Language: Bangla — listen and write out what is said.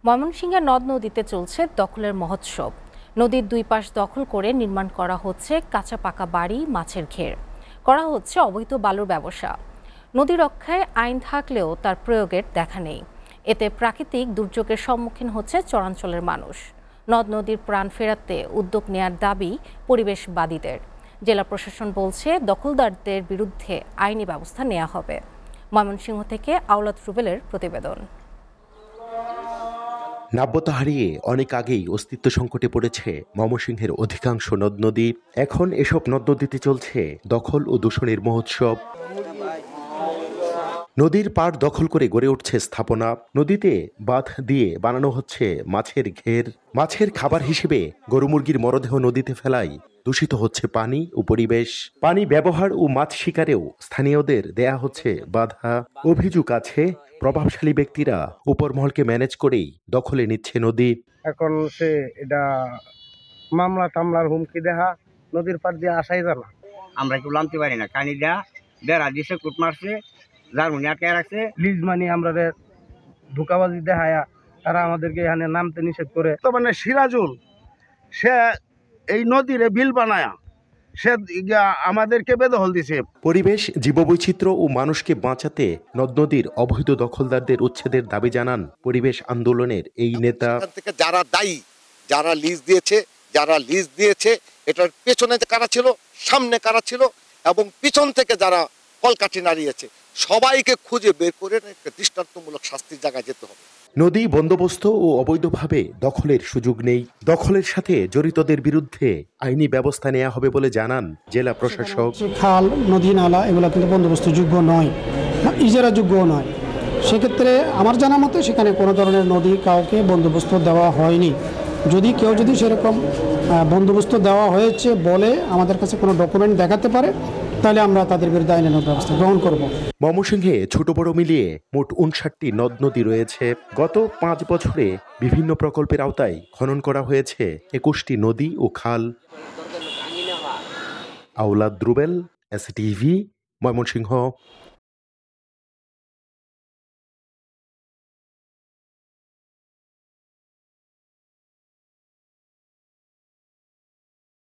ময়মনসিংহের নদ নদীতে চলছে দখলের মহোৎসব। নদীর দুই পাশ দখল করে নির্মাণ করা হচ্ছে কাঁচা পাকা বাড়ি, মাছের ঘের, করা হচ্ছে অবৈধ বালুর ব্যবসা। নদী রক্ষায় আইন থাকলেও তার প্রয়োগের দেখা নেই। এতে প্রাকৃতিক দুর্যোগের সম্মুখীন হচ্ছে চরাঞ্চলের মানুষ। নদ নদীর প্রাণ ফেরাতে উদ্যোগ নেয়ার দাবি পরিবেশবাদীদের। জেলা প্রশাসন বলছে দখলদারদের বিরুদ্ধে আইনি ব্যবস্থা নেওয়া হবে। ময়মনসিংহ থেকে আওলাদ রুবেলের প্রতিবেদন। নাব্যতা হারিয়ে অনেক আগেই অস্তিত্ব সংকটে পড়েছে ময়মনসিংহের অধিকাংশ নদ নদী। এখন এসব নদ নদীতে চলছে দখল ও দূষণের মহোৎসব। নদীর পাড় দখল করে গড়ে উঠছে স্থাপনা। নদীতে বাঁধ দিয়ে বানানো হচ্ছে মাছের ঘের। মাছের খাবার হিসেবে গরু মুরগির মরদেহ নদীতে ফেলাই দূষিত হচ্ছে পানি ও পরিবেশ। পানি ব্যবহার ও মাছ শিকারেও স্থানীয়দের দেয়া হচ্ছে বাধা। অভিযোগ আছে প্রভাবশালী ব্যক্তিরা উপরমহলকে ম্যানেজ করেই দখলে নিচ্ছে নদী। এখন সে এটা মামলা টামলার হুমকি দেখা নদীর পাড় দিয়ে আসাই জানা। আমরা কেউ নামতে পারি না, কানি দেয়া বেড়া দিছে, কুট মারছে, জার্মনি আটকে রাখছে। লিজ মানি আমরা ধোকাবাজি দেখায়া তারা আমাদেরকে এখানে নামতে নিষেধ করে। তো মানে সিরাজুল সে এই নদীর বিল বানায়া সে আমাদেরকে বেদখল দিছে। পরিবেশ, জীববৈচিত্র্য ও মানুষকে বাঁচাতে নদ নদীর অবৈধ দখলদারদের উচ্ছেদের দাবি জানান পরিবেশ আন্দোলনের এই নেতা। থেকে যারা দায়ী, যারা লিজ দিয়েছে এটার পেছনে কারা ছিল, সামনে কারা ছিল এবং পিছন থেকে যারা কলকাঠি নাড়িয়েছে সবাইকে খুঁজে বের করে একটা দৃষ্টান্তমূলক শাস্তির জায়গায় যেতে হবে। নদী বন্দোবস্ত ও অবৈধভাবে দখলের সুযোগ নেই। দখলের সাথে জড়িতদের বিরুদ্ধে আইনি ব্যবস্থা নেওয়া হবে বলে জানান জেলা প্রশাসক। খাল, নদী, নালা এগুলো কিন্তু বন্দোবস্তযোগ্য নয়, ইজারাযোগ্যও নয়। সেক্ষেত্রে আমার জানা মতে সেখানে কোনো ধরনের নদী কাউকে বন্দোবস্ত দেওয়া হয়নি। যদি সেরকম বন্দোবস্ত দেওয়া হয়েছে বলে আমাদের কাছে কোনো ডকুমেন্ট দেখাতে পারে, তাহলে আমরা তাদের বিরুদ্ধে আইনানুগ ব্যবস্থা গ্রহণ করব। ময়মনসিংহে ছোট বড় মিলিয়ে মোট 59টি নদ নদী রয়েছে। গত 5 বছরে বিভিন্ন প্রকল্পের আওতায় খনন করা হয়েছে 21টি নদী ও খাল। আওলাদ রুবেল, এসটিভি, ময়মনসিংহ।